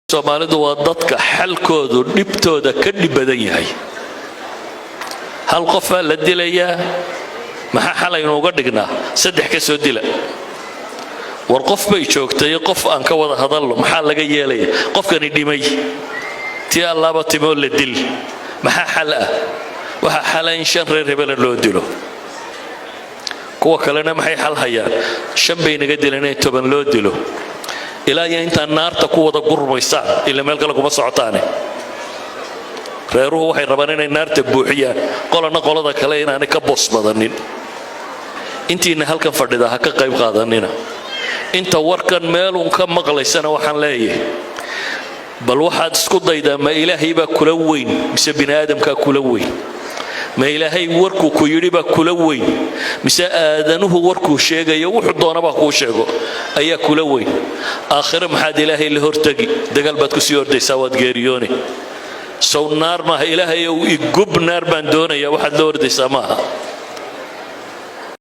Soomaalidu waa dadka xalkoodu dhibtooda ka dhibadan yahay. Hal qof la dilayaa maxaa xalay inooga dhignaa saddex ka soo dila. War qof bay joogtay qof aan ka wada hadalno maxaa laga yeelay qofkani dhimay tii allaaba timo la dil maxaa xal ah waxa xalayn shan reer hebel loo dilo kuwa kalena maxay xal hayaan shan bay naga dilanay toban loo dilo ilaa inta naarta ku wada gurmaysa ila meel kale kuma socotaane reeruhu waxay rabaan inay naarta buuxiyaan qolana qolada kale inaan ka boos badanin intiina halkan fadhida ha ka qayb qaadanina inta warkan meel uu ka maqlaysana waxaan leeyahay bal waxaad isku daydaa ma ilaahay baa kula weyn mise bini'aadamka kula weyn ma ilaahay warku ku yiri baa kula weyn mise aadanuhu warku sheegayo wuxuu doonaba ku sheego ayaa kula weyn aakhir maxaad ilaahay la hortagi dagaal baad ku sii ordaysaa waad geeriyoone soo naar ma ilaahay uu igub naar baan doonaya waxaad la ordaysaa maaha